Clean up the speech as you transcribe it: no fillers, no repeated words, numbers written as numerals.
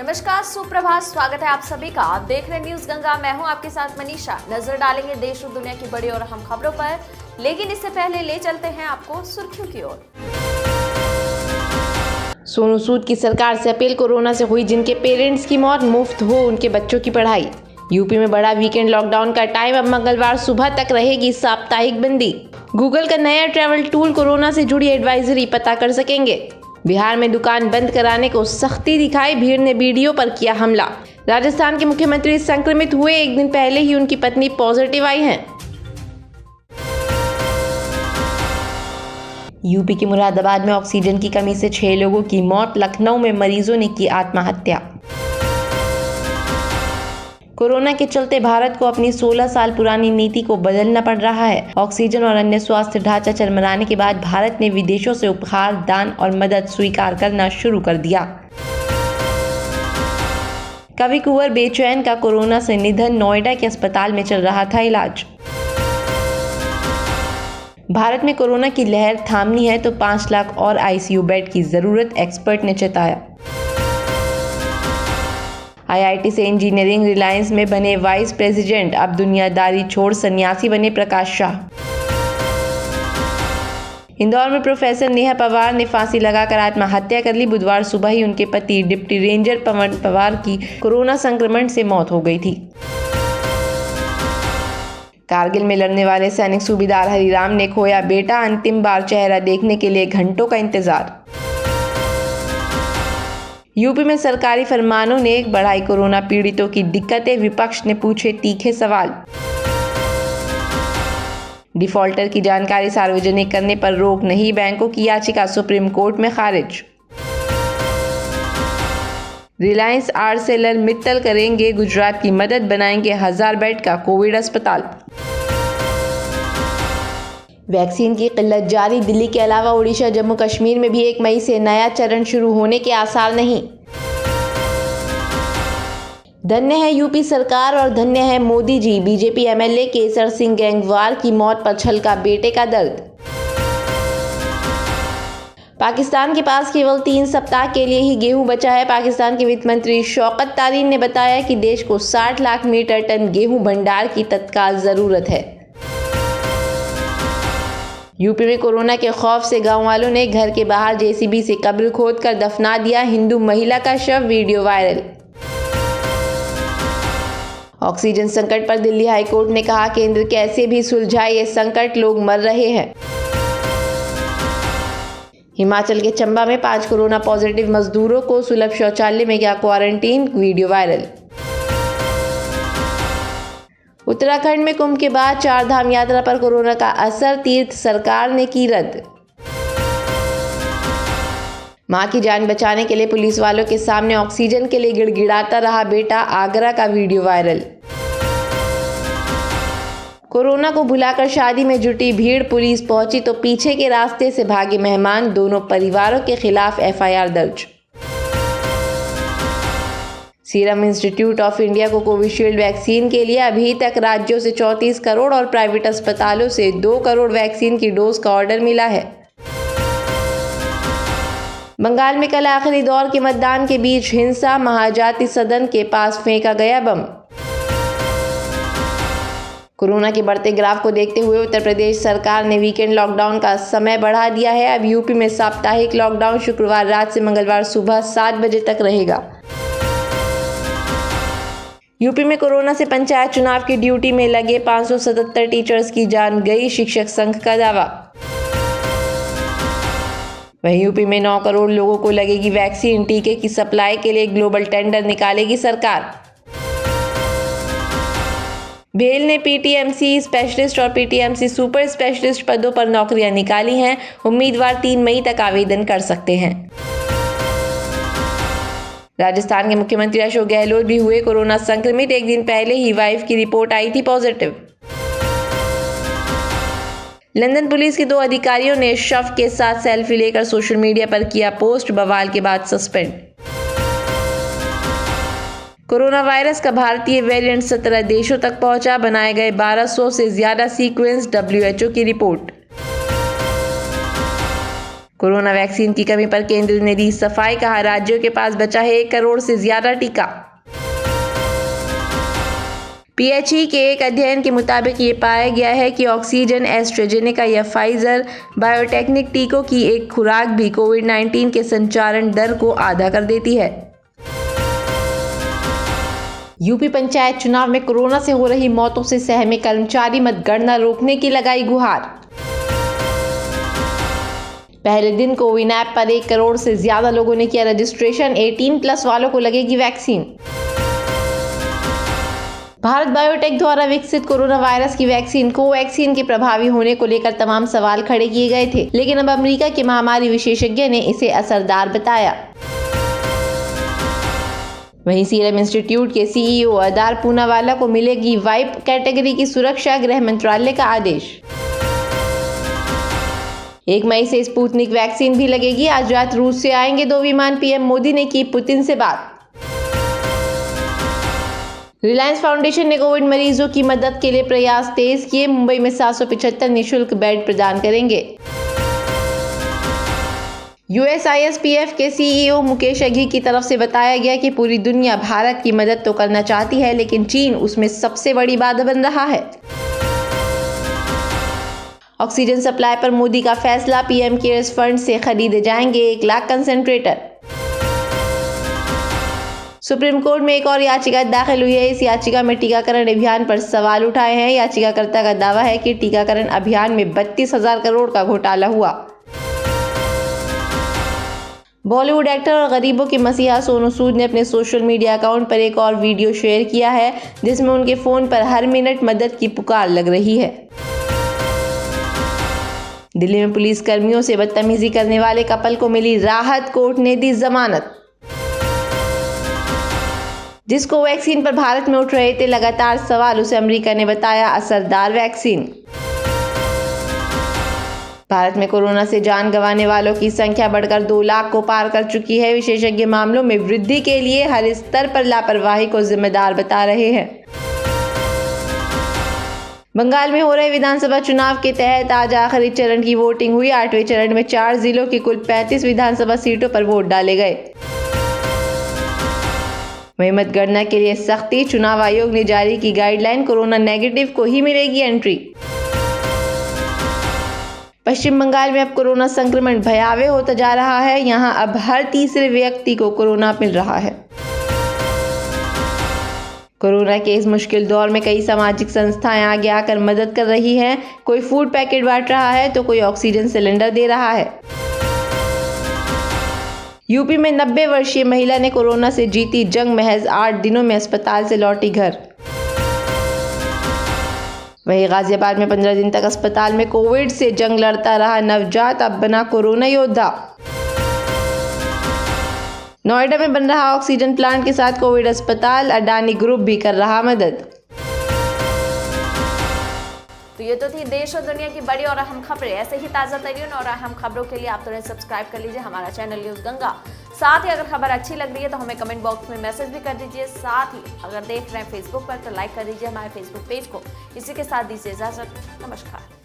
नमस्कार, सुप्रभात, स्वागत है आप सभी का। आप देख रहे हैं न्यूज गंगा। मैं हूं आपके साथ मनीषा। नजर डालेंगे देश और दुनिया की बड़ी और अहम खबरों पर, लेकिन इससे पहले ले चलते हैं आपको सुर्खियों की ओर। सोनू सूद की सरकार से अपील, कोरोना से हुई जिनके पेरेंट्स की मौत, मुफ्त हो उनके बच्चों की पढ़ाई। यूपी में बड़ा वीकेंड लॉकडाउन का टाइम, अब मंगलवार सुबह तक रहेगी साप्ताहिक बंदी। गूगल का नया ट्रैवल टूल कोरोना से जुड़ी एडवाइजरी पता कर सकेंगे। बिहार में दुकान बंद कराने को सख्ती दिखाई, भीड़ ने बीडीओ पर किया हमला। राजस्थान के मुख्यमंत्री संक्रमित हुए, एक दिन पहले ही उनकी पत्नी पॉजिटिव आई हैं। यूपी के मुरादाबाद में ऑक्सीजन की कमी से 6 लोगों की मौत, लखनऊ में मरीजों ने की आत्महत्या। कोरोना के चलते भारत को अपनी 16 साल पुरानी नीति को बदलना पड़ रहा है। ऑक्सीजन और अन्य स्वास्थ्य ढांचा चरमराने के बाद भारत ने विदेशों से उपहार, दान और मदद स्वीकार करना शुरू कर दिया। कवि कुंवर बेचैन का कोरोना से निधन, नोएडा के अस्पताल में चल रहा था इलाज। भारत में कोरोना की लहर थामनी है तो 5 लाख और आईसीयू बेड की जरूरत, एक्सपर्ट ने चेताया। आईआईटी से इंजीनियरिंग रिलायंस में बने वाइस प्रेसिडेंट, अब दुनियादारी छोड़ सन्यासी बने प्रकाश शाह। इंदौर में प्रोफेसर नेहा पवार ने फांसी लगाकर आत्महत्या कर ली। बुधवार सुबह ही उनके पति डिप्टी रेंजर पवन पवार की कोरोना संक्रमण से मौत हो गई थी। कारगिल में लड़ने वाले सैनिक सूबेदार हरिराम ने खोया बेटा, अंतिम बार चेहरा देखने के लिए घंटों का इंतजार। यूपी में सरकारी फरमानों ने बढ़ाई कोरोना पीड़ितों की दिक्कतें, विपक्ष ने पूछे तीखे सवाल। डिफॉल्टर की जानकारी सार्वजनिक करने पर रोक नहीं, बैंकों की याचिका सुप्रीम कोर्ट में खारिज। रिलायंस आर्सेलर मित्तल करेंगे गुजरात की मदद, बनाएंगे 1000 बेड का कोविड अस्पताल। वैक्सीन की किल्लत जारी, दिल्ली के अलावा उड़ीसा, जम्मू कश्मीर में भी 1 मई से नया चरण शुरू होने के आसार नहीं। धन्य है यूपी सरकार और धन्य है Modi ji, BJP MLA Kesar Singh gang war की मौत पर छलका बेटे का दर्द। पाकिस्तान के पास केवल 3 सप्ताह के लिए ही गेहूं बचा है। पाकिस्तान के वित्त मंत्री शौकत तारीन ने बताया कि देश को 60 लाख मीट्रिक टन गेहूं भंडार की तत्काल जरूरत है। यूपी में कोरोना के खौफ से गांव वालों ने घर के बाहर जेसीबी से कब्र खोदकर दफना दिया हिंदू महिला का शव, वीडियो वायरल। ऑक्सीजन संकट पर दिल्ली हाईकोर्ट ने कहा, केंद्र कैसे भी सुलझाए ये संकट, लोग मर रहे हैं। हिमाचल के चंबा में 5 कोरोना पॉजिटिव मजदूरों को सुलभ शौचालय में किया क्वारंटीन, वीडियो वायरल। उत्तराखंड में कुंभ के बाद 4 धाम यात्रा पर कोरोना का असर, तीर्थ सरकार ने की रद्द। मां की जान बचाने के लिए पुलिस वालों के सामने ऑक्सीजन के लिए गिड़गिड़ाता रहा बेटा, आगरा का वीडियो वायरल। कोरोना को भुलाकर शादी में जुटी भीड़, पुलिस पहुंची तो पीछे के रास्ते से भागे मेहमान, दोनों परिवारों के खिलाफ एफआईआर दर्ज। सीरम इंस्टीट्यूट ऑफ इंडिया को कोविशील्ड वैक्सीन के लिए अभी तक राज्यों से 34 करोड़ और प्राइवेट अस्पतालों से 2 करोड़ वैक्सीन की डोज का ऑर्डर मिला है। बंगाल में कल आखिरी दौर के मतदान के बीच हिंसा, महाजाति सदन के पास फेंका गया बम। कोरोना के बढ़ते ग्राफ को देखते हुए उत्तर प्रदेश सरकार ने वीकेंड लॉकडाउन का समय बढ़ा दिया है। अब यूपी में साप्ताहिक लॉकडाउन शुक्रवार रात से मंगलवार सुबह 7 बजे तक रहेगा। यूपी में कोरोना से पंचायत चुनाव की ड्यूटी में लगे 577 टीचर्स की जान गई, शिक्षक संघ का दावा। वहीं यूपी में 9 करोड़ लोगों को लगेगी वैक्सीन, टीके की सप्लाई के लिए ग्लोबल टेंडर निकालेगी सरकार। भेल ने पीटीएमसी स्पेशलिस्ट और पीटीएमसी सुपर स्पेशलिस्ट पदों पर नौकरियां निकाली हैं। उम्मीदवार 3 मई तक आवेदन कर सकते हैं। राजस्थान के मुख्यमंत्री अशोक गहलोत भी हुए कोरोना संक्रमित, एक दिन पहले ही वाइफ की रिपोर्ट आई थी पॉजिटिव। लंदन पुलिस के 2 अधिकारियों ने शव के साथ सेल्फी लेकर सोशल मीडिया पर किया पोस्ट, बवाल के बाद सस्पेंड। कोरोना वायरस का भारतीय वेरिएंट 17 देशों तक पहुंचा, बनाए गए 1200 से ज्यादा सीक्वेंस, WHO की रिपोर्ट। कोरोना वैक्सीन की कमी पर केंद्र ने दी सफाई, कहा राज्यों के पास बचा है 1 करोड़ से ज्यादा टीका। PHE के एक अध्ययन के मुताबिक ये पाया गया है कि ऑक्सीजन, एस्ट्राजेनेका या फाइजर बायोटेक्निक टीकों की एक खुराक भी कोविड-19 के संचारण दर को आधा कर देती है। यूपी पंचायत चुनाव में कोरोना से हो रही मौतों से सहमे कर्मचारी, मतगणना रोकने की लगाई गुहार। पहले दिन कोविन ऐप पर 1 करोड़ से ज्यादा लोगों ने किया रजिस्ट्रेशन, 18+ वालों को लगेगी वैक्सीन। भारत बायोटेक द्वारा विकसित कोरोना वायरस की वैक्सीन कोवैक्सीन के प्रभावी होने को लेकर तमाम सवाल खड़े किए गए थे, लेकिन अब अमेरिका के महामारी विशेषज्ञ ने इसे असरदार बताया। वहीं सीरम इंस्टीट्यूट के CEO अदार पूनावाला को मिलेगी वाइप कैटेगरी की सुरक्षा, गृह मंत्रालय का आदेश। 1 मई से स्पुतनिक वैक्सीन भी लगेगी। आज रात रूस से आएंगे 2 विमान, PM मोदी ने की पुतिन से बात। रिलायंस फाउंडेशन ने कोविड मरीजों की मदद के लिए प्रयास तेज किए, मुंबई में 775 निःशुल्क बेड प्रदान करेंगे। USISPF के CEO मुकेश अघी की तरफ से बताया गया कि पूरी दुनिया भारत की मदद तो करना चाहती है, लेकिन चीन उसमें सबसे बड़ी बाधा बन रहा है। ऑक्सीजन सप्लाई पर मोदी का फैसला, PM केयर्स फंड से खरीदे जाएंगे 1 लाख कंसेंट्रेटर। सुप्रीम कोर्ट में एक और याचिका दाखिल हुई है। इस याचिका में टीकाकरण अभियान पर सवाल उठाए हैं। याचिकाकर्ता का दावा है कि टीकाकरण अभियान में 32,000 करोड़ का घोटाला हुआ। बॉलीवुड एक्टर और गरीबों की मसीहा सोनू सूद ने अपने सोशल मीडिया अकाउंट पर एक और वीडियो शेयर किया है, जिसमें उनके फोन पर हर मिनट मदद की पुकार लग रही है। दिल्ली में पुलिस कर्मियों से बदतमीजी करने वाले कपल को मिली राहत, कोर्ट ने दी जमानत। जिसको वैक्सीन पर भारत में उठ रहे थे लगातार सवाल, उसे अमेरिका ने बताया असरदार वैक्सीन। भारत में कोरोना से जान गंवाने वालों की संख्या बढ़कर 2 लाख को पार कर चुकी है। विशेषज्ञ मामलों में वृद्धि के लिए हर स्तर पर लापरवाही को जिम्मेदार बता रहे हैं। बंगाल में हो रहे विधानसभा चुनाव के तहत आज आखिरी चरण की वोटिंग हुई। 8वें चरण में 4 जिलों की कुल 35 विधानसभा सीटों पर वोट डाले गए। वहीं मतगणना के लिए सख्ती, चुनाव आयोग ने जारी की गाइडलाइन, कोरोना नेगेटिव को ही मिलेगी एंट्री। पश्चिम बंगाल में अब कोरोना संक्रमण भयावह होता जा रहा है। यहां अब हर तीसरे व्यक्ति को कोरोना मिल रहा है। कोरोना के इस मुश्किल दौर में कई सामाजिक संस्थाएं आगे आकर मदद कर रही हैं। कोई फूड पैकेट बांट रहा है तो कोई ऑक्सीजन सिलेंडर दे रहा है। यूपी में 90 वर्षीय महिला ने कोरोना से जीती जंग, महज 8 दिनों में अस्पताल से लौटी घर। वहीं गाजियाबाद में 15 दिन तक अस्पताल में कोविड से जंग लड़ता रहा नवजात, अब बना कोरोना योद्धा। नोएडा में बन रहा ऑक्सीजन प्लांट के साथ कोविड अस्पताल, अडानी ग्रुप भी कर रहा मदद। तो ये तो थी देश और दुनिया की बड़ी और अहम खबरें। ऐसे ही ताज़ा तरीन और अहम खबरों के लिए आप तुरंत सब्सक्राइब कर लीजिए हमारा चैनल न्यूज़ गंगा। साथ ही अगर खबर अच्छी लग रही है तो हमें कमेंट बॉक्स में मैसेज भी कर दीजिए। साथ ही अगर देख रहे हैं फेसबुक पर तो लाइक कर दीजिए हमारे फेसबुक पेज को। इसी के साथ दीजिए इजाजत, नमस्कार।